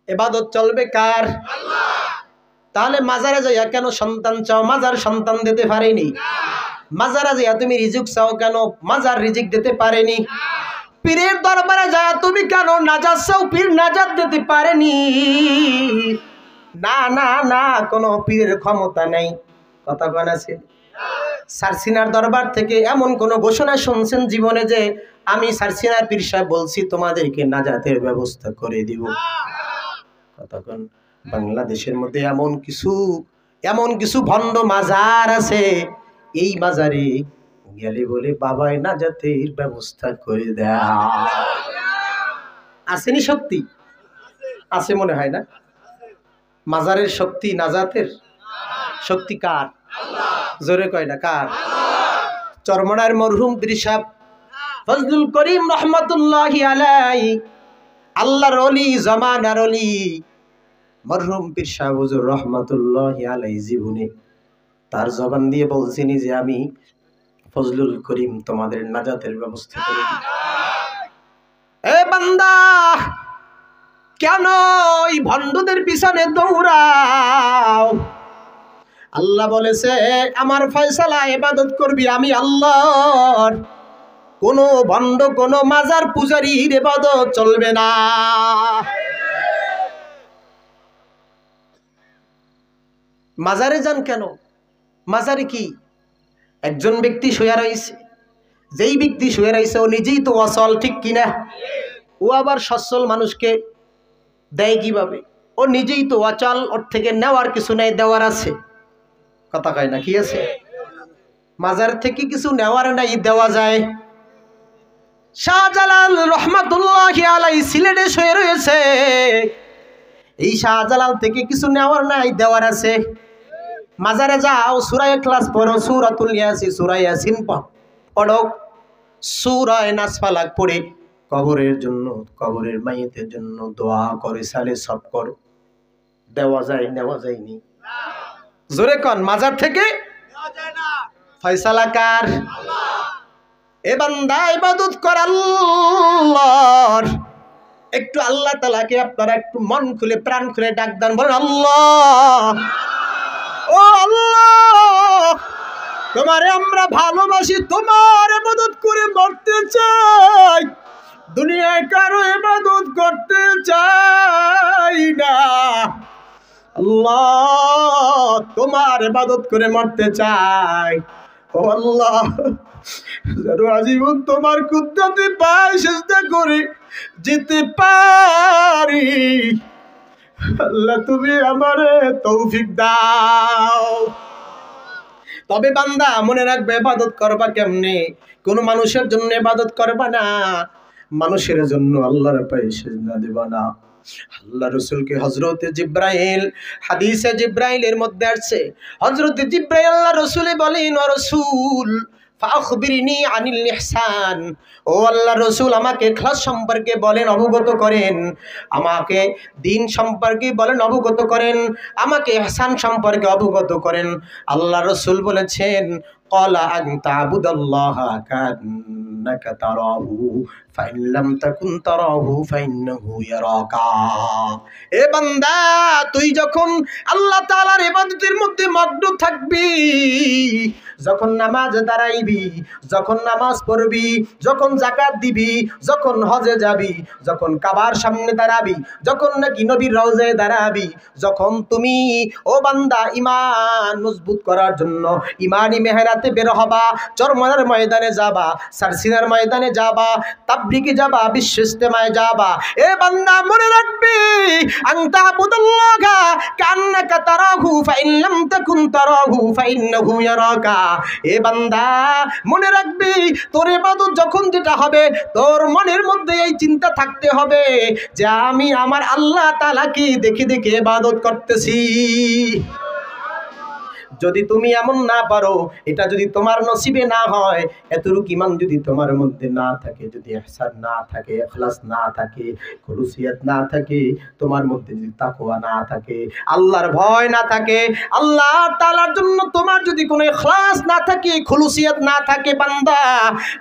ইবাদত চলবে কার? তাহলে মাজারে যাইয়া কেন সন্তান চাও? মাজার সন্তান দিতে পারেনি। মাজারে যাইয়া তুমি রিজিক চাও কেন? মাজার রিজিক দিতে পারেনি। পীরের দরবারে যাইয়া তুমি কেন নাজাত চাও? পীর নাজাত দিতে পারেনি। না না না, কোনো পীরের ক্ষমতা নেই। কথা কোন আছে? সারসিনার দরবার থেকে এমন কোন ঘোষণা শুনছেন জীবনে যে আমি সারসিনার পীর সাহেব বলছি তোমাদেরকে নাজাতের ব্যবস্থা করে দিব? কথা কোন? বাংলাদেশের মধ্যে এমন কিছু ভণ্ড মাজার আছে, এই মাজারে গেলে বলে বাবাই নাজাতের ব্যবস্থা করে দেয়। আসেনি শক্তি? আছে মনে হয় না? মাজারের শক্তি নাজাতের শক্তি কার? জোরে কয় না কার? চরমনার মরহুম পীর সাহেব ফজলুল করিম রহমাতুল্লাহি আলাইহি, আল্লাহর ওলি, জামানার ওলি মরহুম পীর সাহেব হুজুর রহমাতুল্লাহি আলাইহি জীবনে তার জবান দিয়ে বলছিনি যে আমি ফজলুল করিম তোমাদের নাজাতের ব্যবস্থা করে দিই। এ বান্দা, কেন এই ভণ্ডদের পিছনে দৌড়াও? আল্লাহ বলেছে আমার ফয়সালা ইবাদত করবি আমি আল্লাহর। কোন ভণ্ড কোন মাজার পূজারীর ইবাদত চলবে না। মাজারে যান কেন? মাজারে কি? একজন ব্যক্তি শুয়ে রয়েছে, যেই ব্যক্তি শুয়ে রয়েছে ও নিজেই তো অচল, ঠিক কিনা? ও আবার সচ্ছল মানুষকে দেয় কিভাবে? ও নিজেই তো অচল, ওর থেকে নেওয়ার কিছু নেই, দেওয়ার আছে। কথা কয় না? কি আছে? মাজার থেকে কিছু নেওয়ার নাই, দেওয়া যায়। শাহজালাল রহমাতুল্লাহি আলাইহি সিলেটে শুয়ে রয়েছে, এই শাহজালাল থেকে কিছু নেওয়ার নাই, দেওয়ার আছে। মাজারে যাও, সূরা ইখলাস পড়ো, সূরাতুল ইয়াসিন, সূরা ইয়াসিন পড়ো, সূরা নাস ফালাক পড়ে কবরের জন্য, কবরের মাইয়িতের জন্য দোয়া করে সালে সব করো। দেওয়া যায়? নেওয়া যায়নি। জোরে কোন, মাজার থেকে নেওয়া যায় না। ফয়সালা কার? আল্লাহ। এ বান্দা ইবাদত কর আল্লাহর। একটু আল্লাহ তাআলাকে আপনারা একটু মন খুলে প্রাণ খুলে ডাক দেন, বলেন আল্লাহ, ও আল্লাহ তোমারে আমরা ভালোবাসি, তোমার ইবাদত করে মরতে চাই, দুনিয়ায় কারো ইবাদত করতে চাই না। আল্লাহ তোমার ইবাদত করে মরতে চাই। ও আল্লাহ, আজীবন তোমার কুদরতে পায়ে সিজদা করে যেতে পারি। আল্লাহ তুমি আমারে তৌফিক দাও। তবে বান্দা মনে রাখবে, ইবাদত করবা কেমনে? কোন মানুষের জন্য ইবাদত করবা না, মানুষের জন্য আল্লাহর পায়ে সিজদা দিবা না। আল্লাহ রাসূলকে হযরতে জিবরাইল, হাদিসে জিবরাইলের মধ্যে আছে, হযরতে জিবরাইল আল্লাহ রাসূলে বলেন, ও রাসূল ফাখবিরনি আনিল ইহসান, ও আল্লাহ রাসূল আমাকে ইখলাস সম্পর্কে বলেন, অবগত করেন, আমাকে দ্বীন সম্পর্কে বলেন, অবগত করেন, আমাকে ইহসান সম্পর্কে অবগত করেন। আল্লাহ রাসূল বলেছেন, ক্বালা আন তা'বুদাল্লাহা কান্নাকা তারাহু ফাইন লাম তাকুন তারাহু ফাইন্নাহু ইয়ারাকা। এ বান্দা, তুই যখন আল্লাহ তাআলার ইবাদতের মধ্যে মগ্ন থাকবি, যখন নামাজ দাঁড়াইবি, যখন নামাজ পড়বি, যখন যাকাত দিবি, যখন হজে যাবি, যখন কাবার সামনে দাঁড়াবি, যখন নাকি নবীর রওজায় দাঁড়াবি, যখন তুমি ও বান্দা ঈমান মজবুত করার জন্য ঈমানি মেহরাতে বের হবা, চরমনার ময়দানে যাবা, সারসিনার ময়দানে যাবা, তাবলিগে যাবা, বিশ্ব ইজতেমায় যাবা, এ বান্দা মনে রাখবি, আনতা আবুদুল্লাহা কান্নাকা তারাহু ফাইন লাম তাকুন তারাহু ফাইন্নাহু ইয়ারাকা। এ বান্দা মনে রাখবি, তোর ইবাদত যখন যেটা হবে, তোর মনের মধ্যে এই চিন্তা থাকতে হবে যে আমি আমার আল্লাহ তাআলাকে দেখে দেখে ইবাদত করতেছি। যদি তুমি এমন না পারো, এটা যদি তোমার নসিবে না হয়, এতটুকু ঈমান যদি তোমার মধ্যে না থাকে, যদি ইহসান না থাকে, ইখলাস না থাকে, খুলুসিয়াত না থাকে, তোমার মধ্যে যদি তাকওয়া না থাকে, আল্লাহর ভয় না থাকে, আল্লাহ তাআলার জন্য তোমার যদি কোনো ইখলাস না থাকে, খুলুসিয়াত না থাকে, বান্দা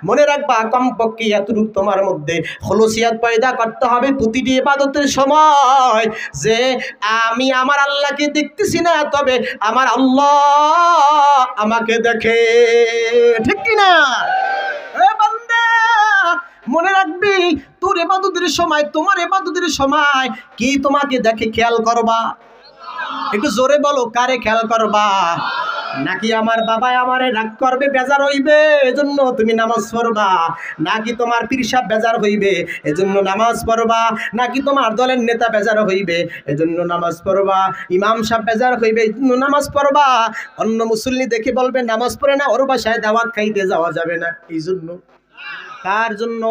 মনে রাখবা কমপক্ষে এতটুকু তোমার মধ্যে খুলুসিয়াত পয়দা করতে হবে প্রতিটি ইবাদতের সময়, যে আমি আমার আল্লাহকে দেখতেছি না, তবে আমার আল্লাহ আমাকে দেখে। ঠিক কি না? এ বান্দা মনে রাখবি, তোর ইবাদতের সময়, তোমার ইবাদতের সময় কি তোমাকে দেখে খেয়াল করবা? একটু জোরে বলো, কারে খেয়াল করবা? নাকি আমার বাবা আমারে রাগ করবে, বেজার হইবে, এজন্য তুমি নামাজ পড়বা? নাকি তোমার পীর সাহেব বেজার হইবে, এজন্য নামাজ পড়বা? নাকি তোমার দলের নেতা বেজার হইবে, এজন্য নামাজ পড়বা? ইমাম সাহেব বেজার হইবে, এজন্য নামাজ পড়বা? অন্য মুসল্লি দেখে বলবে নামাজ পড়ে না, ওর বাসায় দাওয়াত খাইতে যাওয়া যাবে না, এই জন্য। কার জন্য?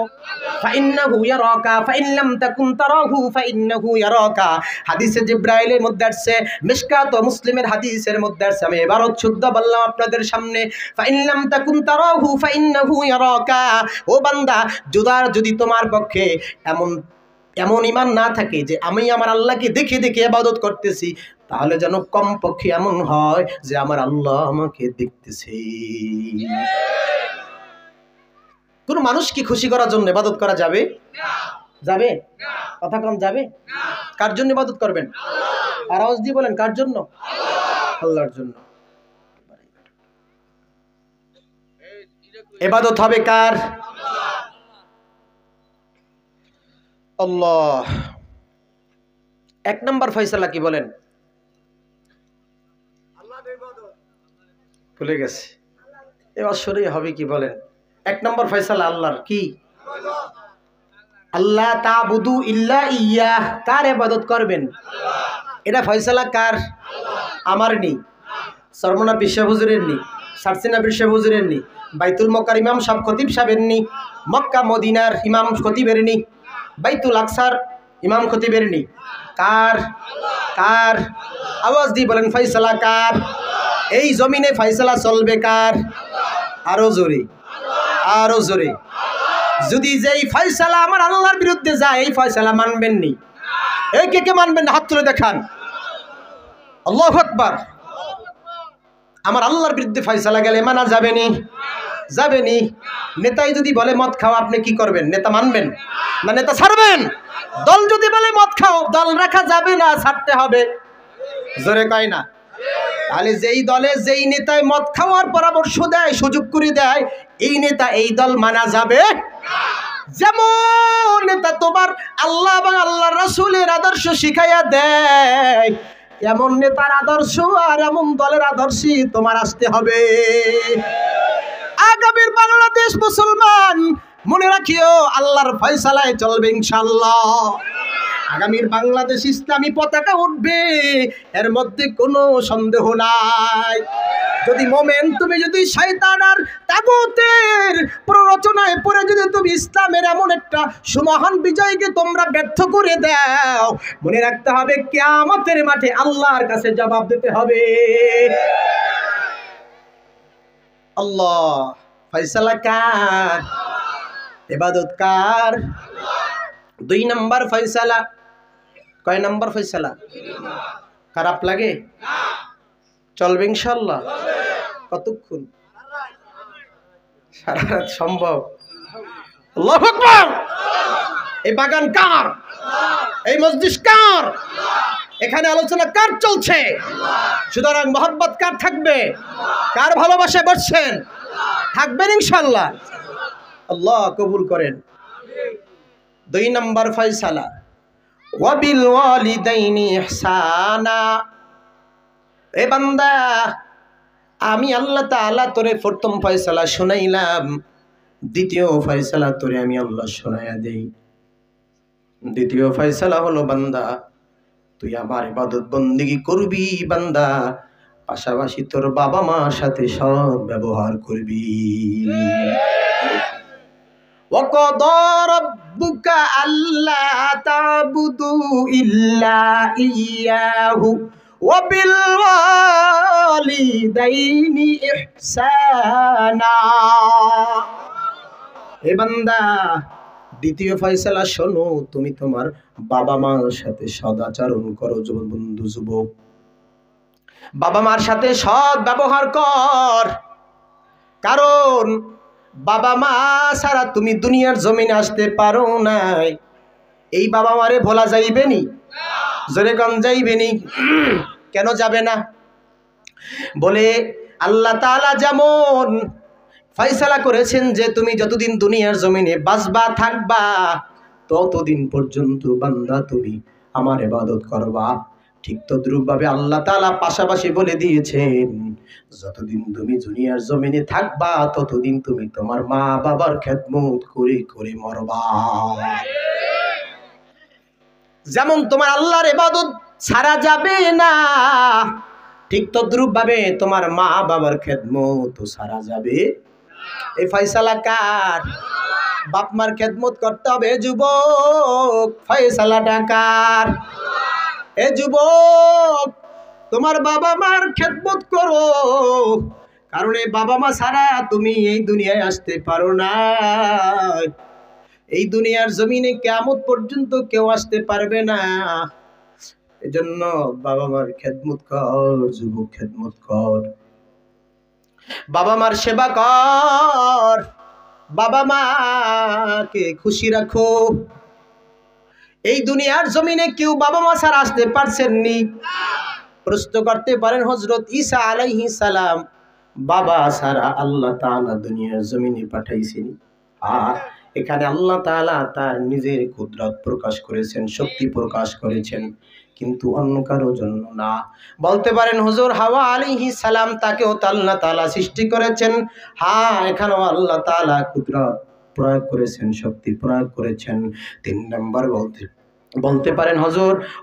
ফাইন্নাহু ইয়ারাকা ফাইন লাম তাকুন তারাহু ফাইন্নাহু ইয়ারাকা। হাদিসে জিবরাইলের মধ্যে আছে, মিশকাত ও মুসলিমের হাদিসের মধ্যে আছে, আমি ইবারত শুদ্ধ বললাম আপনাদের সামনে। ফাইন লাম তাকুন তারাহু ফাইন্নাহু ইয়ারাকা। ও বান্দা, যদি তোমার পক্ষে এমন ঈমান না থাকে যে আমি আমার আল্লাহকে দেখে দেখে ইবাদত করতেছি, তাহলে যেন কমপক্ষে এমন হয় যে আমার আল্লাহ আমাকে দেখতেছে। কোন মানুষকে খুশি করার জন্য ইবাদত করা যাবে? যাবে? কথা কম, যাবে? কার জন্য ইবাদত করবেন? আওয়াজ দিয়ে বলেন, কার জন্য? আল্লাহর জন্য। ইবাদত হবে কার? আল্লাহ। এক নম্বর ফয়সালা কি বলেন? ভুলে গেছে, এবার সরে হবে কি বলেন? এক নম্বর ফয়সালা আল্লাহর কি? আল্লাহ তা'বুদু ইল্লা ইয়্যাহ। কার ইবাদত করবেন? এটা ফয়সালা কার? আমার নি, সরমনা বিশ্ব হুজুরের নি, সারসিনা বিশ্ব হুজুরের নি, বাইতুল মক্কার ইমাম সাহেব খতিব সাহেবের নি, মক্কা মদিনার ইমাম খতিবের নি, বাইতুল আকসার ইমাম খতিবের নি। কার? কার? আওয়াজ দিয়ে বলেন, ফয়সালা কার? এই জমিনে ফয়সালা চলবে কার? আরো জোরে, আরো জোরে। যদি যেই ফয়সালা আমার আল্লাহর বিরুদ্ধে যায়, এই ফয়সালা মানবেন নি? এই কে কে মানবেন? হাত তুলে দেখান। আল্লাহু আকবার। আমার আল্লাহর বিরুদ্ধে ফয়সালা গেলে মানা যাবে নি? যাবে নি? নেতাই যদি বলে মদ খাও, আপনি কি করবেন? নেতা মানবেন না নেতা ছাড়বেন? দল যদি বলে মদ খাও, দল রাখা যাবে না, ছাড়তে হবে। জোরে কয় না? তাহলে যেই দলে যেই নেতায় মদ খাওয়ার পরামর্শ দেয়, সুযোগ করে দেয়, এই নেতা এই দল মানা যাবে? যেমন নেতা তোমার আল্লাহ এবং আল্লাহর রাসূলের আদর্শ শিখাইয়া দেয়, এমন নেতার আদর্শ আর এমন দলের আদর্শই তোমার আসতে হবে। আগামীর বাংলাদেশ মুসলমান মনে রাখিও, আল্লাহর ফয়সালায় চলবে ইনশাআল্লাহ। আগামীর বাংলাদেশ ইসলামী পতাকা উঠবে, এর মধ্যে কোনো সন্দেহ নাই। যদি মোমেন, তুমি যদি শয়তান আর তাগুতের প্ররোচনায় পড়ে যদি তুমি ইসলামের এমন একটা সুমহান বিজয়কে তোমরা ব্যর্থ করে দাও, মনে রাখতে হবে কিয়ামতের মাঠে আল্লাহর কাছে জবাব দিতে হবে। আল্লাহ। ফয়সালা কার? ইবাদত কার? দুই নম্বর ফয়সালা। কয় নম্বর ফয়সালা? খারাপ লাগে? চলবে ইনশাআল্লাহ। কতক্ষণ? সারা রাত সম্ভব? আল্লাহু আকবার। এই বাগান কার? এই মসজিদ কার? এখানে আলোচনা কার চলছে? সুতরাং মহব্বত কার থাকবে? কার ভালোবাসায় বসছেন? থাকবেন ইনশাআল্লাহ। আল্লাহ কবুল করেন। দুই নম্বর ফয়সালা, ওয়াবিল ওয়ালিদাইনি ইহসানা। এ বান্দা, আমি আল্লাহ তাআলা তোরে প্রথম ফয়সালা শুনাইলাম, দ্বিতীয় ফয়সালা তোরে আমি আল্লাহ শোনায়া দেই। দ্বিতীয় ফয়সালা হলো, বান্দা তুই আমার ইবাদত বন্দেগী করবি, বান্দা পাশাপাশি তোর বাবা মার সাথে সৎ ব্যবহার করবি। وَقَضَى رَبُّكَ أَلَّا تَعْبُدُوا إِلَّا إِيَّاهُ ওয়া বিল ওয়ালিদাইনি ইহসানা। হে বান্দা, দ্বিতীয় ফয়সালা শোনো, তুমি তোমার বাবা মার সাথে সদাচরণ করো। বন্ধু যুবক, বাবা মার সাথে সৎ ব্যবহার কর, কারণ বাবা মা ছাড়া তুমি দুনিয়ার জমিনে আসতে পারো নাই। এই বাবা মারে ভোলা যাইবে নি? জোরে কোন যাইবে নি? কেন যাবে না? বলে আল্লাহ তাআলা যেমন ফয়সালা করেছেন যে তুমি যতদিন দুনিয়ার জমিনে বাঁচবা থাকবা, ততদিন পর্যন্ত বান্দা তুমি আমার ইবাদত করবা। ঠিক তদ্রূপভাবে আল্লাহ তাআলা পাশাপাশি বলে দিয়েছেন, যতদিন তুমি দুনিয়ার জমিনে থাকবা ততদিন তুমি তোমার মা বাবার খেদমত করে করে মরবা। যেমন তোমার আল্লাহর ইবাদত ছাড়া যাবে না, ঠিক তদ্রূপভাবে তোমার মা বাবার খেদমত ছাড়া যাবে। এই ফয়সালা কার? বাপ মার খেদমত করতে হবে যুবক, ফয়সালাটা কার? এ যুবক, তোমার বাবা মার খেদমত করো, কারণ এই বাবা মা ছাড়া তুমি এই দুনিয়ায় আসতে পারো না। এই দুনিয়ার জমিনে কিয়ামত পর্যন্ত কেউ আসতে পারবে না। এজন্য বাবা মার খেদমত কর যুবক, খেদমত কর, বাবা মার সেবা কর, বাবা মাকে খুশি রাখো। এই দুনিয়ার জমিনে কেউ বাবা মা ছাড়া আসতে পারছেন নি? প্রশ্ন করতে পারেন, হযরত ঈসা আলাইহিস সালাম বাবা ছাড়া আল্লাহ তাআলা দুনিয়ার জমিনে পাঠাইছেন? এখানে আল্লাহ তাআলা তার নিজের কুদরত প্রকাশ করেছেন, শক্তি প্রকাশ করেছেন, কিন্তু অন্য কারো জন্য না। বলতে পারেন হুজুর হাওয়া আলাইহিস সালাম তাকেও আল্লাহ তাআলা সৃষ্টি করেছেন। হ্যাঁ, এখানেও আল্লাহ তাআলা কুদরত প্রয়োগ করেছেন, শক্তি প্রয়োগ করেছেন। 3 নম্বর বলতে পারেন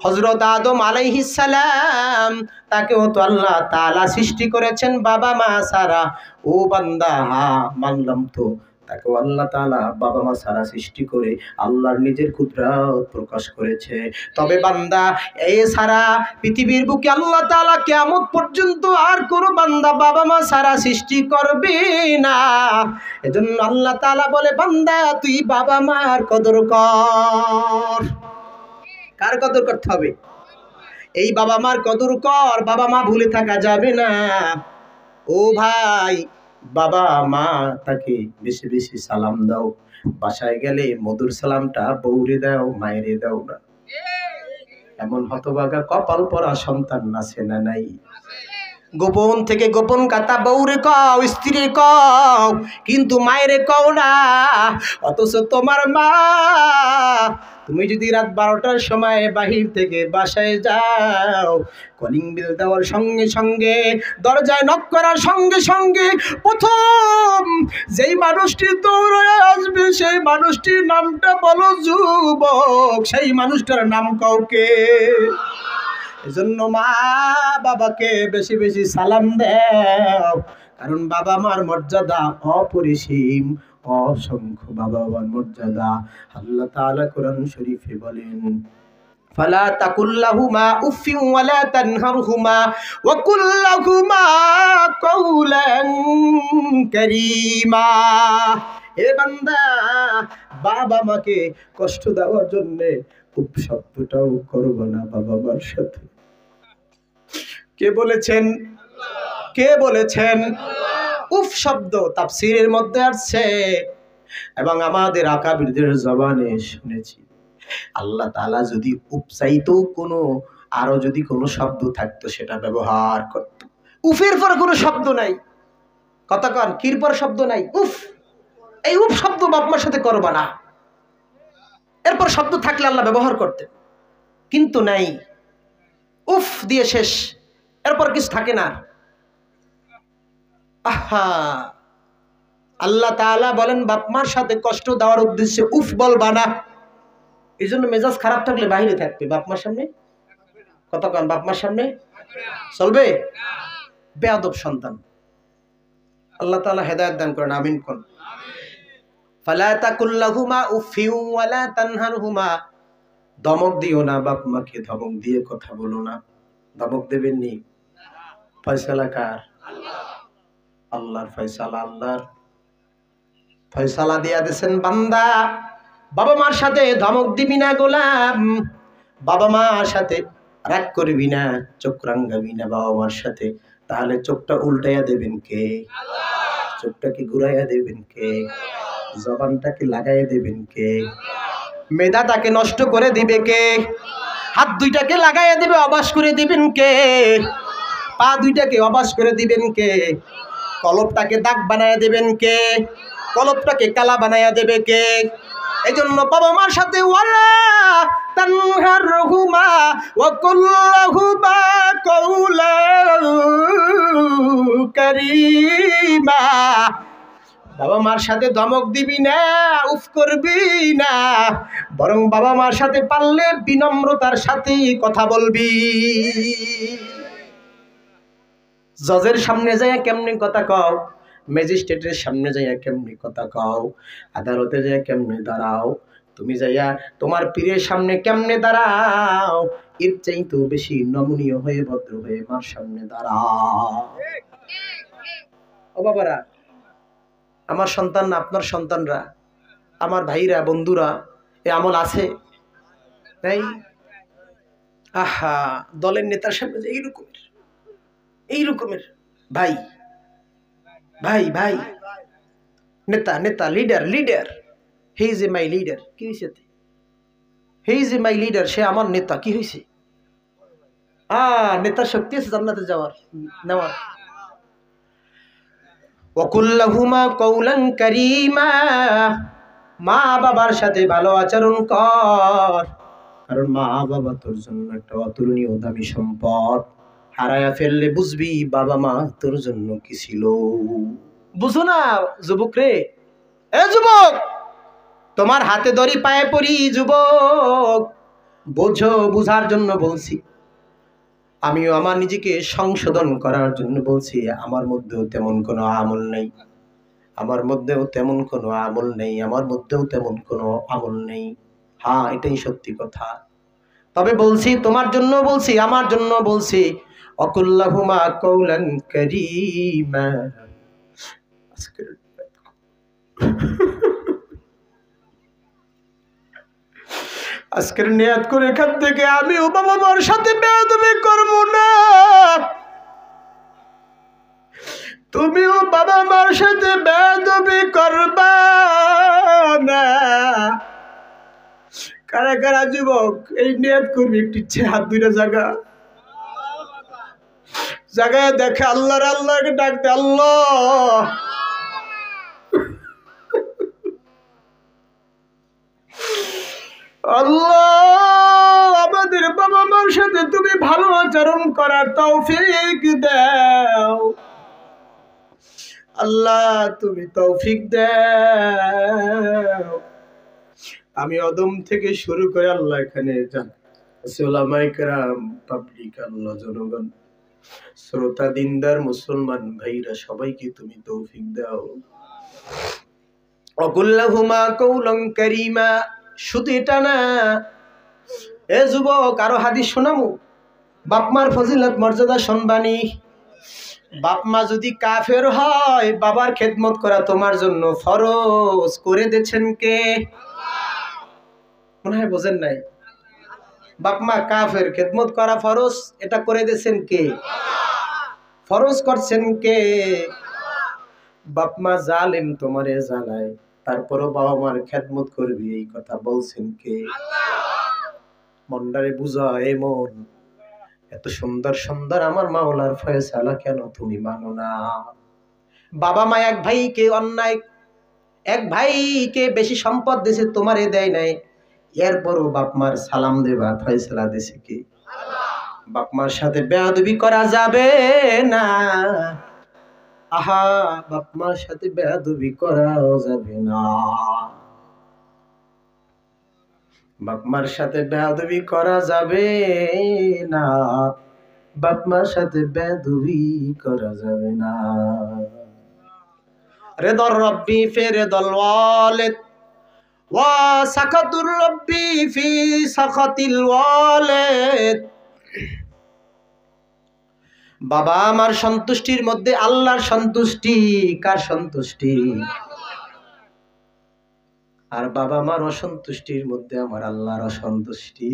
হযরত আদম আলাইহিস সালাম তাকেও তো আল্লাহ তাআলা সৃষ্টি করেছেন বাবা মা ছাড়া। ও বান্দা, মানলাম তো, তাকেও আল্লাহ তাআলা বাবা মা ছাড়া সৃষ্টি করে আল্লাহর নিজের কুদরত প্রকাশ করেছে। তবে বান্দা, এই ছাড়া পৃথিবীর বুকে আল্লাহ তাআলা কিয়ামত পর্যন্ত আর কোনো বান্দা বাবা মা ছাড়া সৃষ্টি করবে না। এজন্য আল্লাহ তাআলা বলে, বান্দা তুই বাবা মার কদর কর। কার কদর করতে হবে? এই বাবা মার কদর কর, বাবা মা ভুলে থাকা যাবে না। ও ভাই, বাবা মা তাকে বেশি বেশি সালাম দাও। বাসায় গেলে মধুর সালামটা বউরে দাও, মায়েরে দাও না। এমন হতভাগা কপাল পরা সন্তান আছে না নাই? গোপন থেকে গোপন কথা বউরে কও, স্ত্রীরে কও, কিন্তু মায়েরে কও না। অথচ তোমার মা, তুমি যদি রাত 12টার সময় বাহির থেকে বাসায় যাও, কলিং বেল দেওয়ার সঙ্গে সঙ্গে, দরজায় নক করার সঙ্গে সঙ্গে প্রথম যেই মানুষটি দৌড়ে আসবে সেই মানুষটির নামটা বলো যুবক, সেই মানুষটার নাম কাউকে। এজন্য মা বাবাকে বেশি বেশি সালাম দাও, কারণ বাবা মার মর্যাদা অপরিসীম, অসংখ্য বাবা মার মর্যাদা। আল্লাহ তাআলা কোরআন শরীফে বলেন, ফালা তাকুল্লাহুমা উফিন ওয়ালা তানহারহুমা ওয়া কুল্লাহুমা কাওলান কারীমা। হে বান্দা, বাবা মাকে কষ্ট দেওয়ার জন্য উফ শব্দটাও করবে না বাবা মার সাথে। কে বলেছেন? কে বলেছেন? উফ শব্দ তাফসীরের মধ্যে আসছে এবং আমাদের আকাবিরদের জবানে শুনেছি। আল্লাহ তাআলা যদি উফ চাইতো, কোনো আরো যদি কোনো শব্দ থাকতো সেটা ব্যবহার করত। উফের পর কোনো শব্দ নাই। কথা কন, কির পর শব্দ নাই? উফ। এই উফ শব্দ বাপ মার সাথে করবা না। এরপর শব্দ থাকলে আল্লাহ ব্যবহার করতেন, কিন্তু নাই। উফ দিয়ে শেষ, এরপর কিছু থাকে না। আহা, আল্লাহ তাআলা বলেন বাপ মার সাথে কষ্ট দেওয়ার উদ্দেশ্যে উফ বলবা না। এই জন্য মেজাজ খারাপ থাকলে বাইরে থাকবে, বাপ মার সামনে কথা কন, বাপ মার সামনে চলবে? বেয়াদব সন্তান। আল্লাহ তাআলা হেদায়েত দান করেন, আমিন কোন। ফালা তাকুল্লাহুমা উফিউ ওয়ালা তানহারহুমা, ধমক দিও না, বাপ মাকে ধমক দিয়ে কথা বলো না। ধমক দেবেননি? ফয়সালা কার? আল্লাহর ফয়সালা। আল্লাহর ফয়সালা দিয়া দিয়েছেন বান্দা বাবা মার সাথে ধমক দিবি না গোলাম, বাবা মার সাথে রাগ করবি না, চোখ রাঙ্গাবি না বাবা মার সাথে। তাহলে চোখটা উল্টাইয়া দেবেন কে? চোখটাকে ঘুরাইয়া দেবেন কে? জবানটাকে লাগাইয়া দেবেন কে? মেধাটাকে নষ্ট করে দিবে কে? হাত দুইটাকে লাগাইয়া দিবে অবাস করে দিবেন কে? পা দুইটাকে অবাস করে দিবেন কে? কলবটাকে দাগ বানাইয়া দেবেন কে? কলবটাকে কালা বানাইয়া দেবে কে? এই জন্য বাবা মার সাথে ওয়ালা তানহারহুমা ওয়া কুল্লাহুমা কাওলান কারীমা। বাবা মার সাথে ধমক দিবি না, উফ করবি না, বরং বাবা মার সাথে পারলে বিনম্রতার সাথে কথা বলবি। জজের সামনে যাইয়া কেমনে কথা কও, ম্যাজিস্ট্রেটের সামনে যাইয়া কেমনে কথা কও, আদালতে যাইয়া কেমনে দাঁড়াও, তুমি যাইয়া তোমার পীরের সামনে কেমনে দাঁড়াও, এর চাইতেও বেশি নমনীয় হয়ে ভদ্র হয়ে মার সামনে দাঁড়াও। ও বাবারা, আমার সন্তান, আপনার সন্তানরা, আমার ভাইরা, বন্ধুরা, এ আমল আছে নাই? আহা, দলের নেতার সামনে এইরকমের ভাই ভাই ভাই, নেতা নেতা, leader leader, he is a my leader. কি হয়েছে? He is a my leader, সে আমার নেতা। কি হয়েছে? নেতার শক্তি আছে জান্নাতে যাওয়ার, নেওয়ার। ওয়াকুল্লাহুমা কাওলান কারীমা, মা বাবার সাথে ভালো আচরণ কর, কারণ মা বাবা তোর জন্য একটা অতুলনীয় দামি সম্পদ। হারায়া ফেললে বুঝবি বাবা মা তোর জন্য কি ছিল। বুঝো না যুবক রে, এ যুবক, তোমার হাতে ধরি পায়ে পড়ি যুবক, বোঝো, বুঝার জন্য বলছি। আমিও আমার নিজেকে সংশোধন করার জন্য বলছি। আমার মধ্যেও তেমন কোনো আমল নেই, আমার মধ্যেও তেমন কোনো আমল নেই, আমার মধ্যেও তেমন কোনো আমল নেই। হ্যাঁ, এটাই সত্যি কথা। তবে বলছি, তোমার জন্য বলছি, আমার জন্য বলছি, অকুল্লাহুমা কাওলান কারীমা। আজকের নিয়াত করে এখান থেকে আমিও বাবা মার সাথে বেয়াদবি করব না, তুমিও বাবা মার সাথে বেয়াদবি করবা না। কারা কারা যুবক এই নিয়াত করবি? একটু ইচ্ছে হাত দুইটা জায়গায় দেখে আল্লাহর, আল্লাহকে ডাকতে, আল্লাহ আল্লাহ, আমাদের বাবা মার সাথে তুমি ভালো আচরণ করার তৌফিক দাও। আল্লাহ তুমি তৌফিক দাও। আমি অদম থেকে শুরু করে আল্লাহ এখানে উলামায়ে কেরাম, পাবলিক, আল্লাহ জনগণ, শ্রোতা, দিনদার মুসলমান ভাইরা, সবাইকে তুমি তৌফিক দাও। অকুল্লাহুমা কাওলান কারীমা। শুধু এটা না, এ যুবক, আরো হাদিস শোনামু। বাপমার ফজিলত মর্যাদা শুনবানি। বাপমা যদি কাফের হয়, বাবার খেদমত করা তোমার জন্য ফরজ করে দিয়েছেন কে? মনে হয় বোঝেন নাই। বাপমা কাফের, খেদমত করা ফরজ, এটা করে দিয়েছেন কে? ফরজ করছেন কে? বাপমা জালেম, তোমারে জ্বালায়, তারপরও বাবা মার খেদমত করবি, এই কথা বলছেন কে? মনটারে বুঝা, এ মন, এত সুন্দর সুন্দর আমার মাওলার ফয়সালা কেন তুমি মানো না? বাবা মা এক ভাইকে অন্যায়, এক ভাইকে বেশি সম্পদ দিয়েছে, তোমারে দেয় নাই, এরপরও বাপমার সালাম দেবা ফয়সালা দিছে কি? বাপমার সাথে বেয়াদবি করা যাবে না। আহা, বাপমার সাথে বেয়াদবি করাও যাবে না। বাপমার সাথে বেয়াদবি করা যাবে না, বাপমার সাথে বেয়াদবি করা যাবে না। রিদার রব্বি ফি রিদাল ওয়ালিদ ওয়া সাকাতুর রব্বি ফি সাকাতিল ওয়ালিদ। বাবা আমার সন্তুষ্টির মধ্যে আল্লাহর সন্তুষ্টি, কার সন্তুষ্টি? আর বাবা মার অসন্তুষ্টির মধ্যে আমার আল্লাহর অসন্তুষ্টি।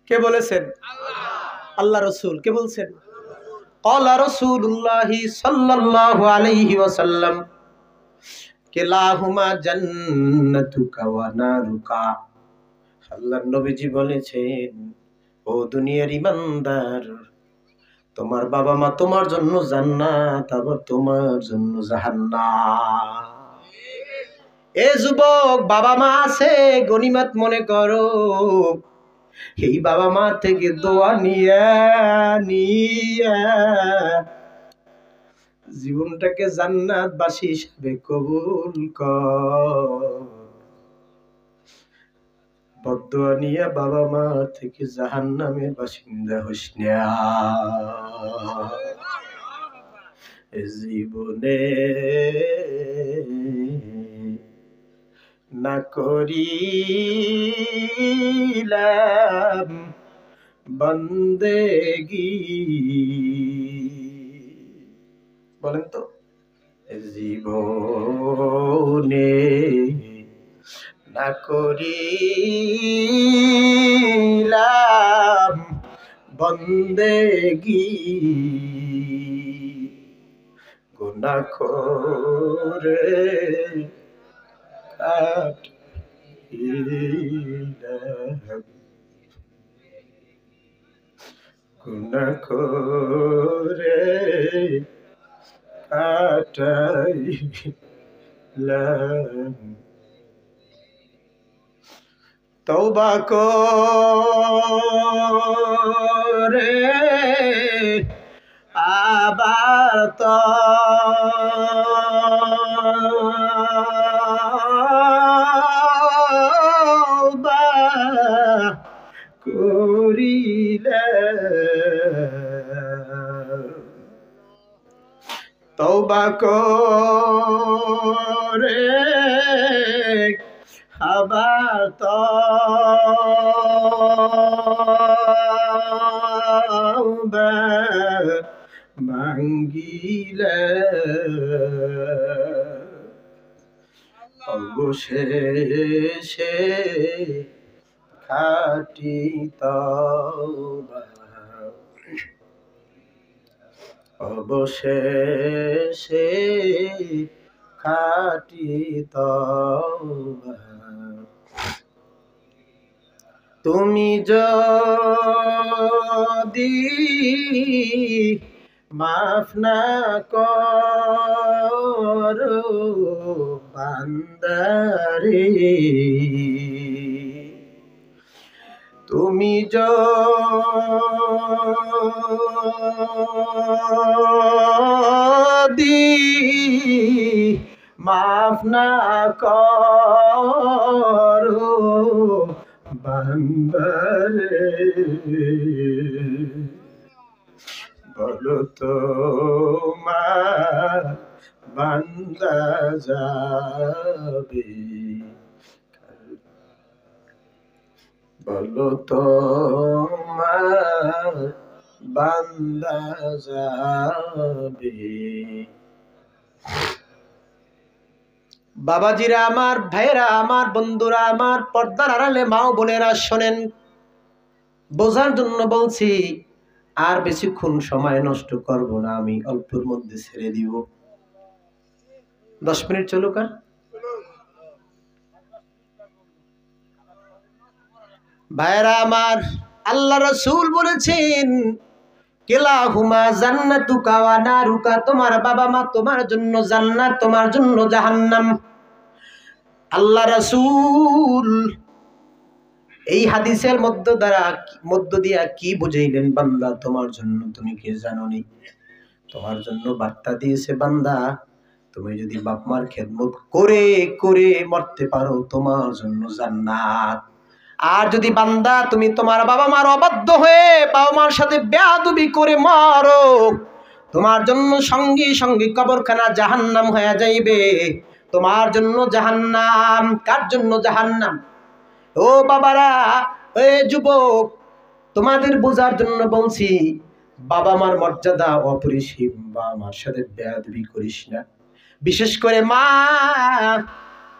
কে বলেছেন? আল্লাহ রসুল। কে বলছেন? ক্বালা রাসূলুল্লাহি সাল্লাল্লাহু আলাইহি ওয়াসাল্লাম কিলাহুমা জান্নাতুকা ওয়া নারুকা। আল্লাহর নবীজি বলেছেন, ও দুনিয়ার ঈমানদার, তোমার বাবা মা তোমার জন্য জান্নাত, আবার তোমার জন্য জাহান্নাম। এ যুবক, বাবা মা আছে গনিমত মনে করো। এই বাবা মা থেকে দোয়া নিয়া নিয়া জীবনটাকে জান্নাতবাসী হিসেবে কবুল কর। বদদোয়া নিয়া বাবা মা থেকে জাহান্নামের বাসিন্দা হইস না। জীবনে না করিলাম বন্দেগি, বলেন তো, জীবনে না করিলাম বন্দেগি, গুনাহ করে কাটিলাম, গুনাহ করে কাটাইলাম। তওবা করে আবার তওবা করিলে, তওবা করে আবার তওবা ভাঙ্গিলে, অবশেষে খাঁটি তওবা, অবশেষে খাঁটি তওবা। তুমি যদি মাফ না করো বান্দারে, তুমি যদি মাফ না করো বান্দারে, বলো তোমার বান্দা যাবে, বলো তোমার বান্দা যাবে। বাবাজিরা আমার, ভাইরা আমার, বন্ধুরা আমার, পর্দার আড়ালে মা ও বোনেরা শোনেন, বোঝার জন্য বলছি। আর বেশিক্ষণ সময় নষ্ট করব না, আমি অল্পের মধ্যে ছেড়ে দিব। 10 মিনিট চলুক। আর ভাইরা আমার, আল্লাহ রাসূল বলেছেন কিলাহুমা জান্নাতুকা ওয়া নারুকা, তোমার বাবা মা তোমার জন্য জান্নাত, তোমার জন্য জাহান্নাম। আল্লাহ রাসূল এই হাদিসের মধ্য দিয়া কি বুঝাইলেন? বান্দা, তোমার জন্য তুমি কি জানো নি? তোমার জন্য বার্তা দিয়েছে, বান্দা তুমি যদি বাপ মার খেদমত করে করে মরতে পারো, তোমার জন্য জান্নাত। আর যদি বান্দা তুমি তোমার বাবা মার অবাধ্য হয়ে বাবা মার সাথে বেয়াদবি করে মরো, তোমার জন্য সঙ্গে সঙ্গে কবরখানা জাহান্নাম হয়ে যাইবে, তোমার জন্য জাহান্নাম। কার জন্য জাহান্নাম? ও বাবারা, এ যুবক, তোমাদের বোঝার জন্য বলছি, বাবা মার মর্যাদা অপরিসীম, বাবা মার সাথে বেয়াদবি করিস না। বিশেষ করে মা,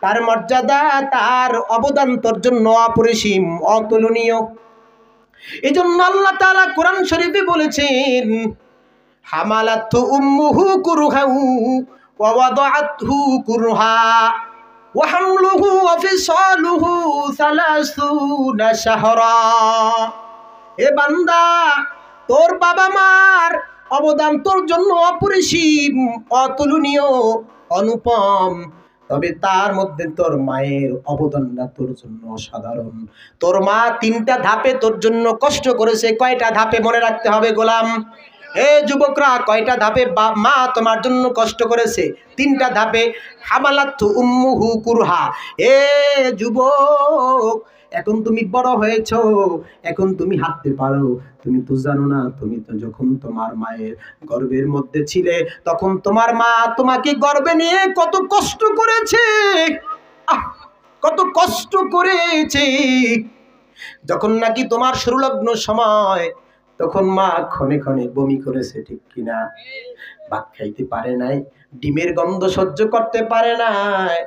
তার মর্যাদা, তার অবদান তোর জন্য অপরিসীম, অতুলনীয়। এই জন্য আল্লাহ তাআলা কোরআন শরীফে বলেছেন, হামালাতহু উম্মুহু কুরহা ওয়া ওয়াদাআতহু কুরহা ওয়া হামলুহু ওয়া ফিসালুহু 30 শাহরা। এ বান্দা, তোর বাবা মার অবদান তোর জন্য অপরিসীম, অতুলনীয়, অনুপম। তবে তার মধ্যে তোর মায়ের অবদানটা তোর জন্য অসাধারণ। তোর মা 3টা ধাপে তোর জন্য কষ্ট করেছে। কয়টা ধাপে মনে রাখতে হবে গোলাম? এ যুবকরা, কয়টা ধাপে মা তোমার জন্য কষ্ট করেছে? 3টা ধাপে। হামালাতহু উম্মুহু কুরহা। এ যুবক, এখন তুমি বড় হয়েছো, এখন তুমি হাঁটতে পারো। তুমি তো জানো না, তুমি তো যখন তোমার মায়ের গর্ভের মধ্যে ছিলে, তখন তোমার মা তোমাকে গর্ভে নিয়ে কত কষ্ট করেছে, কত কষ্ট করেছে। যখন নাকি তোমার শুরুলগ্ন সময়, তখন মা ক্ষণে ক্ষণে বমি করেছে, ঠিক কিনা? ভাত খাইতে পারে নাই, ডিমের গন্ধ সহ্য করতে পারে নাই,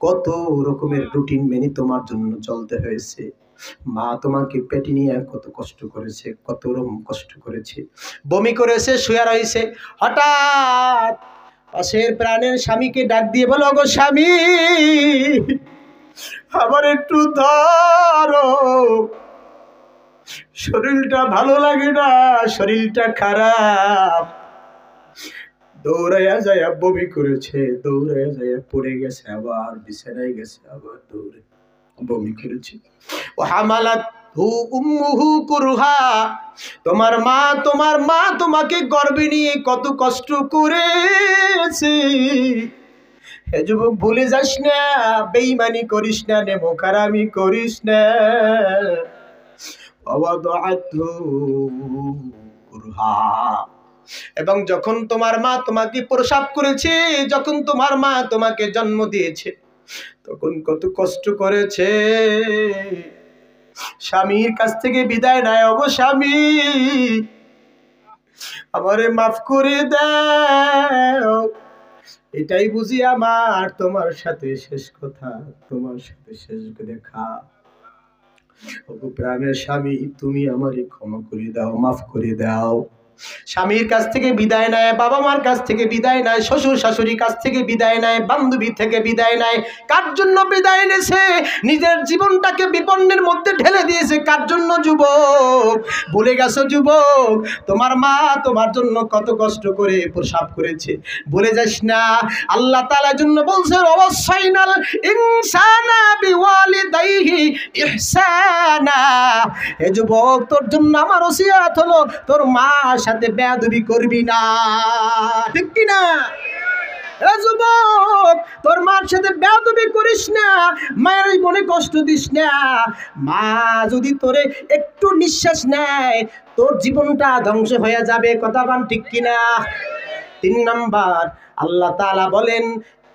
কত রকমের রুটিন মেনে তোমার জন্য চলতে হয়েছে। মা তোমাকে পেটে নিয়ে কত কষ্ট করেছে, কত রকম কষ্ট করেছে, বমি করেছে, শুয়ে রয়েছে। হঠাৎ পাশের প্রাণের স্বামীকে ডাক দিয়ে বলো, গো স্বামী, আমার একটু ধরো, শরীরটা ভালো লাগে না, শরীরটা খারাপ। দৌড়াইয়া যায় বমি করেছে, দৌড়াইয়া যায় পড়ে গেছে, আবার বিছানায় গেছে, আবার দৌড়ে বমি করেছে। ও হামালাতহু উম্মুহু কুরহা। তোমার মা তোমাকে গর্ভে নিয়ে কত কষ্ট করেছে। হে যুবক, ভুলে যাস না, বেঈমানি করিস না, নেমোকারামি করিস না। এবং যখন তোমার মা তোমাকে প্রসব করেছে, যখন তোমার মা তোমাকে জন্ম দিয়েছে, তখন কত কষ্ট করেছে। স্বামীর কাছ থেকে বিদায় নেয়, ওগো স্বামী, আমারে মাফ করে দাও, এটাই বুঝি আমার তোমার সাথে শেষ কথা, তোমার সাথে শেষ দেখা। ওগো প্রাণের স্বামী, তুমি আমারে ক্ষমা করে দাও, মাফ করে দাও। স্বামীর কাছ থেকে বিদায় নেয়, বাবা মার কাছ থেকে বিদায় নেয়, শ্বশুর শাশুড়ির কাছ থেকে বিদায় নেয়, বান্ধবী থেকে বিদায় নেয়। কার জন্য বিদায় নিয়েছে? নিজের জীবনটাকে বিপন্নের মধ্যে ঢেলে দিয়েছে। কার জন্য? যুবক, ভুলে গেছো যুবক, তোমার মা তোমার জন্য কত কষ্ট করে প্রসব করেছে, ভুলে যাস না। আল্লাহ তাআলার জন্য বলছেন, ওয়াসাইনাল ইনসানা বিওয়ালিদাইহি ইহসানা। হে যুবক, তোর জন্য আমার ওসিয়ত হলো, তোর মা সাথে বেয়াদবি করবি না, ঠিক কি না? এ যুবক, তোর মার সাথে বেয়াদবি করিস না, মায়ের মনে কষ্ট দিস না। মা যদি তোরে একটু নিঃশ্বাস নেয়, তোর জীবনটা ধ্বংস হয়ে যাবে। কথা বল, ঠিক কি না? 3 নাম্বার, আল্লাহ তাআলা বলেন,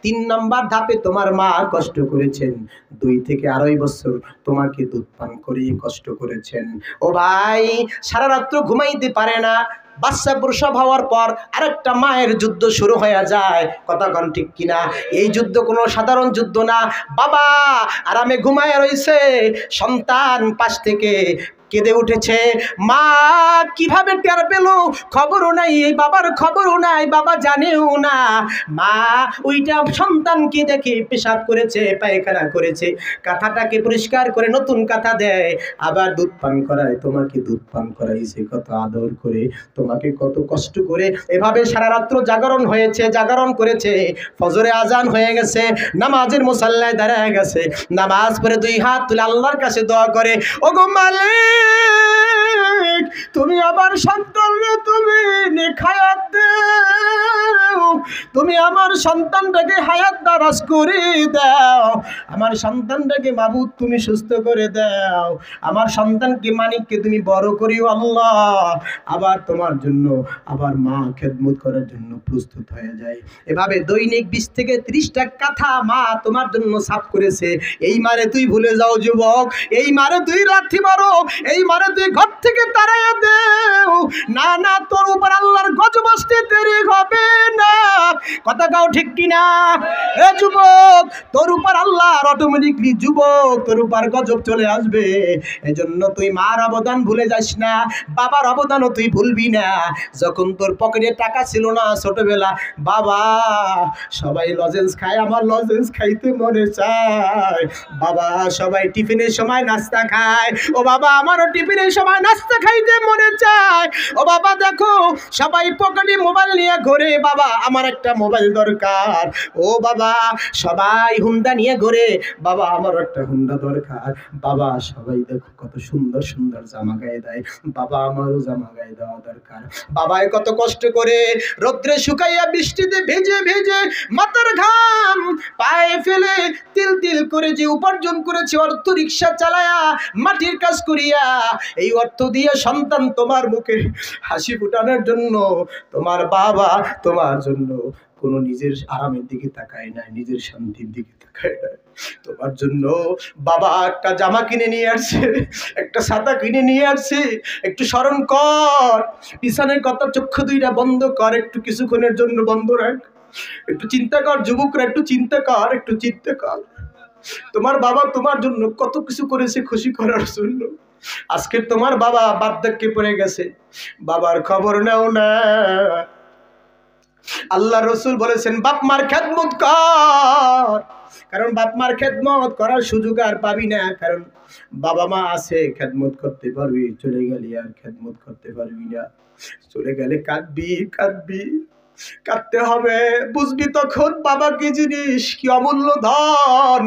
3 নাম্বার ধাপে তোমার মা কষ্ট করেছেন, 2 থেকে 2.5 বছর তোমাকে দুধ পান করে কষ্ট করেছেন। ও ভাই, সারা রাত্র ঘুমাইতে পারে না, বাচ্চা প্রসব হওয়ার পর আরেকটা মায়ের যুদ্ধ শুরু হয়ে যায়। কথা কন, ঠিক কিনা? এই যুদ্ধ কোনো সাধারণ যুদ্ধ না। বাবা আরামে ঘুমায় রয়েছে, সন্তান পাশ থেকে কেঁদে উঠেছে। মা কিভাবে টের পেল? খবরও নাই, এই বাবার খবরও নাই, বাবা জানেও না। মা ওইটা সন্তানকে দেখে পেশাব করেছে, পায়খানা করেছে, কাঁথাটাকে পরিষ্কার করে নতুন কাঁথা দেয়, আবার দুধ পান করায়। তোমাকে দুধ পান করাইছে কত আদর করে, তোমাকে কত কষ্ট করে। এভাবে সারা রাত্র জাগরণ হয়েছে, জাগরণ করেছে। ফজরে আজান হয়ে গেছে, নামাজের মুসাল্লায় দাঁড়ায় গেছে, নামাজ পড়ে 2 হাত তুলে আল্লাহর কাছে দোয়া করে, ওগো মালিক, তুমি আমার সন্তানকে তুমি নেখায়াত দাও, তুমি আমার সন্তানটাকে হায়াত দারাজ করে দাও, আমার সন্তানটাকে মাবুদ তুমি সুস্থ করে দাও, আমার সন্তানকে মানিককে তুমি বড় করিও আল্লাহ। আবার তোমার জন্য আবার মা খেদমত করার জন্য প্রস্তুত হয়ে যায়। এভাবে দৈনিক 20 থেকে 30টা কথা মা তোমার জন্য সাফ করেছে। এই মারে তুই ভুলে যাও যুবক, এই মারে তুই লাথি মারো, এই মারে তুই ঘর থেকে তাড়াইয়া দেও, না না তোর উপর আল্লাহর গজব আসতে দেরি হবে না। কথা কাও ঠিক কিনা? এ যুবক, তোর উপর আল্লাহর অটোমেটিকলি যুবক তোর উপর গজব চলে আসবে। এজন্য তুই মার অবদান ভুলে যাস না, বাবার অবদানও তুই ভুলবি না। যখন তোর পকেটে টাকা ছিল না ছোটবেলা, বাবা সবাই লজেন্স খায়, আমার লজেন্স খাইতে মনে চায়। বাবা সবাই টিফিনের সময় নাস্তা খায়, ও বাবা আমারও টিফিনের সময় নাস্তা খাইতে মনে চায়। ও বাবা দেখো সবাই পকেটে মোবাইল নিয়ে ঘোরে, বাবা আমার একটা মোবাইল দরকার। ও বাবা সবাই হুন্ডা নিয়ে ঘোরে, বাবা আমারও একটা হুন্ডা দরকার। বাবা সবাই দেখো কত সুন্দর সুন্দর জামা গায়ে দেয়, বাবা আমারও জামা গায়ে দেওয়া দরকার। বাবাই কত কষ্ট করে রৌদ্রে শুকাইয়া বৃষ্টিতে ভেজে ভেজে মাথার ঘাম পায়ে ফেলে তিল তিল করে যে উপার্জন করেছে অর্থ, রিক্সা চালায়া মাটির কাজ করিয়া, এই অর্থ দিয়ে সন্তান তোমার মুখে হাসি ফুটানোর জন্য তোমার বাবা তোমার জন্য কোনো নিজের আরামের দিকে তাকায় না, নিজের শান্তির দিকে তাকায় না। তোমার জন্য বাবা একটা জামা কিনে নিয়ে আসছে, একটা ছাতা কিনে নিয়ে আসছে। একটু স্মরণ কর, পিছনের কথা চক্ষু দুইটা বন্ধ কর, একটু কিছুক্ষণের জন্য বন্ধ রাখ, একটু চিন্তা কর যুবকরা, একটু চিন্তা কর, একটু চিন্তা কর। তোমার বাবা তোমার জন্য কত কিছু করেছে খুশি করার জন্য। আজকে তোমার বাবা বার্ধক্যে পড়ে গেছে, বাবার খবর নাও না। আল্লাহ রসুল বলেছেন বাপ মার খেদমত কর, কারণ বাপ মার খেদমত করার সুযোগ আর পাবি না। কারণ বাবা মা আছে খেদমত করতে পারবি, চলে গেলে আর খেদমত করতে পারবি না। চলে গেলে কাঁদবি কাঁদবি, কাঁদতে হবে, বুঝবি তখন বাবা কি জিনিস, কি অমূল্য ধন।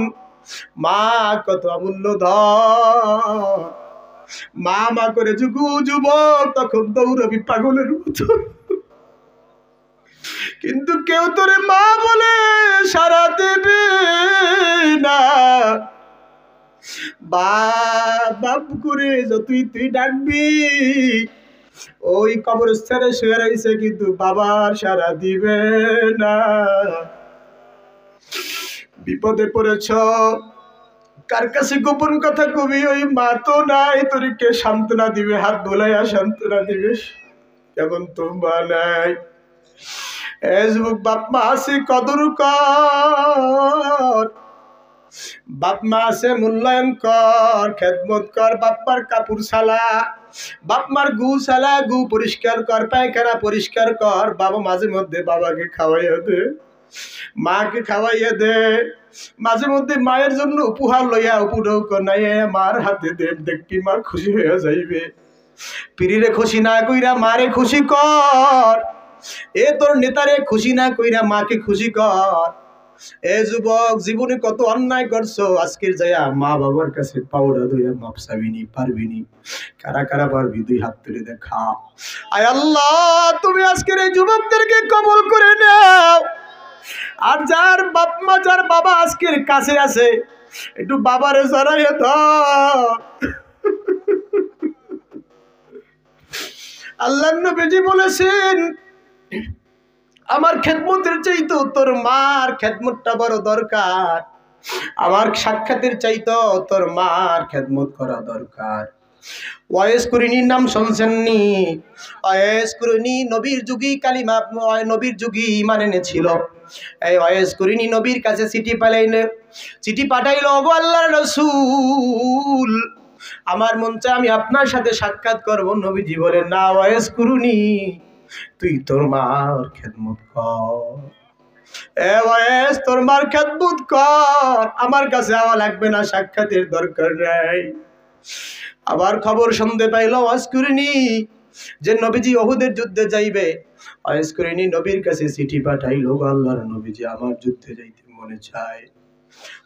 মা কত অমূল্য ধন। মা মা করে যুগু যুবক তখন দৌড়াবি পাগলের মতো, কিন্তু কেউ তোরে মা বলে সারা দেবে না। বাপ করে যতই তুই ডাকবি, ওই কবরস্থানে শুয়ে রয়েছে কিন্তু বাবার সারা দিবে না। বিপদে পড়েছ, কার কাছে গোপন কথা কবি, ওই মা তো নাই, তোর কে সান্ত্বনা দিবে, হাত বোলাইয়া সান্ত্বনা দিবে, যেমন তো মা নাই। যুবক বাপ মা আছে কদর কর, বাপ মা আছে মূল্যায়ন কর, খেদমত কর। বাপ মার কাপড় সালা, বাপ মার গু সালা, গু পরিষ্কার কর, পায়খানা পরিষ্কার কর। বাবা মাঝে মধ্যে বাবাকে খাওয়াইয়া দে, মাকে খাওয়াইয়া দে, মাঝে মধ্যে মায়ের জন্য উপহার লইয়া উপঢৌক নাই মার হাতে দে, দেখবি মা খুশি হইয়া যাইবে। পিড়িরে খুশি না কইরা মারে খুশি কর, এ তোর নেতারে খুশি না কইরা মাকে খুশি কর। এ যুবক জীবনে কত অন্যায় করছো, আজকের যাইয়া মা বাবার কাছে পাউডা ধইয়া মাপ চাবিনি, পারবিনি। কারা কারা পারবি দুই হাত তুলে দেখা। আয় আল্লাহ তুমি আজকের এই যুবকদেরকে কবুল করে নাও। আর যার বাপ মা যার বাবা আজকের কাছে আছে, একটু বাবারে জড়াইয়া ধর। আল্লাহর নবীজি বলেছেন আমার খেদমতের চাইতো তোর মার খেদমতটা বড় দরকার, আমার সাক্ষাতের চাইতো তোর মার খেদমত করা দরকার। ওয়াইস কুরিনির নাম শুনছেননি? ওয়াইস কুরিনি নবীর যুগী কালিমা, নবীর যুগী ঈমান এনেছিল। এই ওয়াইস কুরিনি নবীর কাছে চিঠি পাঠাইলো, ওগো আল্লাহর রাসূল আমার মন চায় আমি আপনার সাথে সাক্ষাৎ করব। নবীজি বলেন না ওয়াইস কুরিনি, তুই তোর মার খেদমত কর। ওয়াইস তোর মার খেদমত কর, আমার কাছে আওয়া লাগবে না, সাক্ষাতের দরকার নাই। আবার খবর শুনতে পাইল ওয়াইস কুরিনি যে নবীজি উহুদের যুদ্ধে যাইবে। ওয়াইস কুরিনি নবীর কাছে চিঠি পাঠাইলো, আল্লাহর নবীজি আমার যুদ্ধে যাইতে মনে চায়।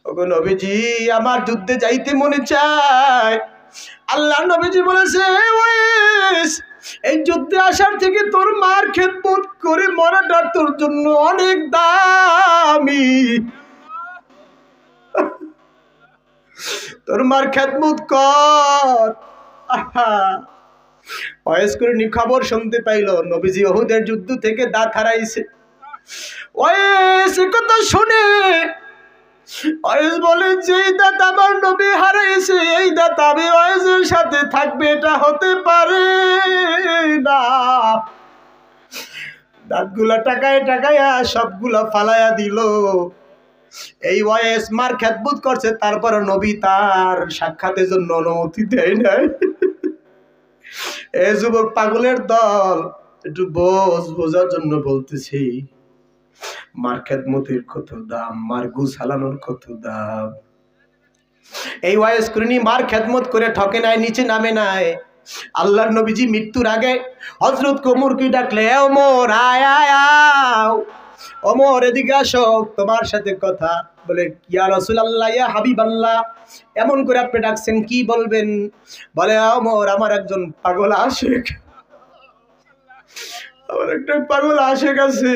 ওগো নবীজি আমার যুদ্ধে যাইতে মনে চায়। আল্লাহর নবীজি বলেছে ওয়াইস এই যুদ্ধে আসার থেকে তোর মার খেদমত করে মরাটা তোর জন্য অনেক দামি। তোর মার খেদমত কর। ওয়াইস কুরিনি খবর শুনতে পাইল নবীজি উহুদের যুদ্ধ থেকে দাঁত হারাইছে। ওয়াইস কথা শুনে ওয়াইস বলে যে দাঁত আমার নবী হারাইছে এই দাঁত আমি ওয়াইসের সাথে থাকবে এটা হতে পারে না। দাঁতগুলা টাকায় টাকায় সবগুলা ফালাইয়া দিল। এই ওয়াইস মার খেদমত করছে, তারপর নবী তার সাক্ষাতের জন্য অনুমতি দেয় নাই। এই যুবক পাগলের দল, একটু বোঝার জন্য বলতেছি, মার খেদমতের কত দাম, মার গু সালানোর কত দাম। এই ওয়াইস করিনি মার খেদমত করে ঠকে নাই, নিচে নামে নাই। আল্লাহর নবীজি মৃত্যুর আগে হযরত ওমরকে ডাকলে, ওমর আয় আয় আও, ওমর এদিকে আসো, তোমার সাথে কথা। বলে ইয়া রাসূলুল্লাহ ইয়া হাবিবাল্লাহ, এমন করে আপনি ডাকছেন, কি বলবেন? বলে ওমর আমার একজন পাগল আশিক, আমার একটা পাগল আশিক আছে।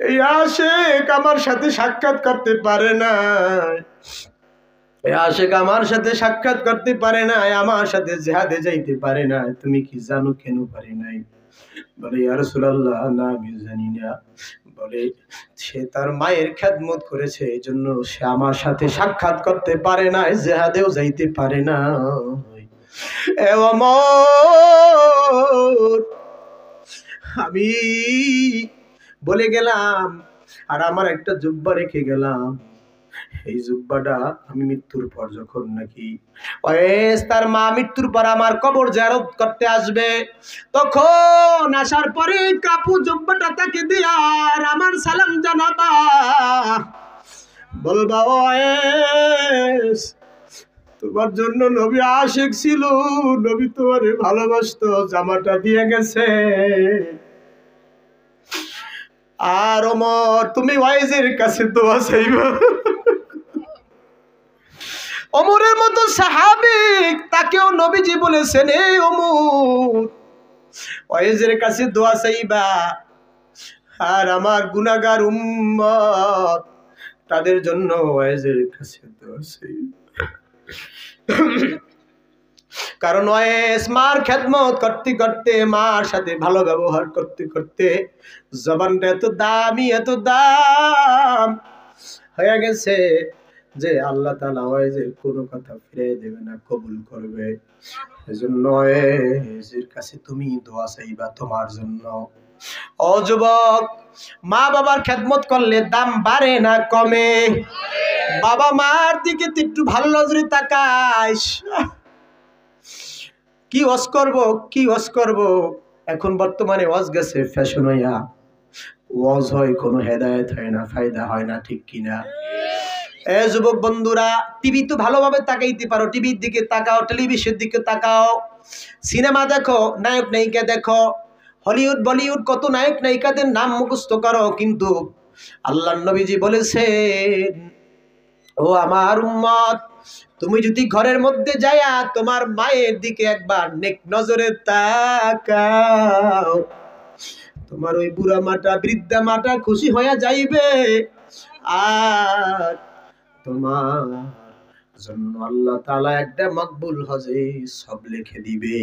এই আশিক আমার সাথে সাক্ষাৎ করতে পারে না, এই আশিক আমার সাথে সাক্ষাৎ করতে পারে না, আমার সাথে জিহাদে যাইতে পারে না। তুমি কি জানো কেন পারে নাই? বলে ইয়া রাসূলুল্লাহ না আমি জানি না। বলে সে তার মায়ের খেদমত করেছে, এই জন্য সে আমার সাথে সাক্ষাৎ করতে পারে না, জিহাদেও যাইতে পারে না। এ ওমর, আমি বলে গেলাম আর আমার একটা জুব্বা রেখে গেলাম, এই জুব্বাটা আমি মৃত্যুর পর যখন নাকি ওয়েস তার মা মৃত্যুর পর আমার কবর জিয়ারত করতে আসবে, তখন আসার পরে কাপু জুব্বাটা তাকে দিয়া আর আমার সালাম জানাবা, বলবা ওয়েস তোমার জন্য নবী আশিক ছিল, নবী তোমারে ভালোবাসতো, জামাটা দিয়ে গেছে। আর ওমর তুমি ওয়াইজের কাছে দোয়া চাইবা। ওমরের মতো সাহাবী তাকেও নবীজি বলেছেন, এই ওমর ওয়াইজের কাছে দোয়া চাইবা, আর আমার গুনাহগার উম্মত তাদের জন্য ওয়াইজের কাছে দোয়া চাইবা। কারণ ওয়াইস মার খেদমত করতে করতে, মার সাথে ভালো ব্যবহার করতে করতে জবানটা এত দামি, এত দাম হয়ে গেছে যে আল্লাহ তাআলা ওয়াইজের কোনো কথা ফিরে দেবে না, কবুল করবে। এজন্য ওয়াইজের কাছে তুমি দোয়া চাইবা তোমার জন্য। ও যুবক, মা বাবার খেদমত করলে দাম বাড়ে না কমে? বাবা মার দিকে একটু ভালো নজরে তাকাইস। কি ওয়াজ করব, কি ওয়াজ করব? এখন বর্তমানে ওয়াজ গেছে ফ্যাশন হইয়া, ওয়াজ হয় কোনো হেদায়েত হয় না, ফায়দা হয় না, ঠিক কিনা? এ যুবক বন্ধুরা, টিভি তো ভালোভাবে তাকাইতে পারো, টিভির দিকে তাকাও, টেলিভিশনের দিকে তাকাও, সিনেমা দেখো, নায়ক নায়িকা দেখো, হলিউড বলিউড কত নায়ক নায়িকাদের নাম মুখস্থ করো, কিন্তু আল্লাহর নবীজি বলেছেন, ও আমার উম্মত, তুমি যদি ঘরের মধ্যে যায়া তোমার মায়ের দিকে একবার নেক নজরে তাকাও, তোমার ওই বুড়া মাটা বৃদ্ধা মাটা খুশি হয়ে যাইবে, আর তোমার জন্য আল্লাহ তাআলা একটা মকবুল হজে সব লিখে দিবে।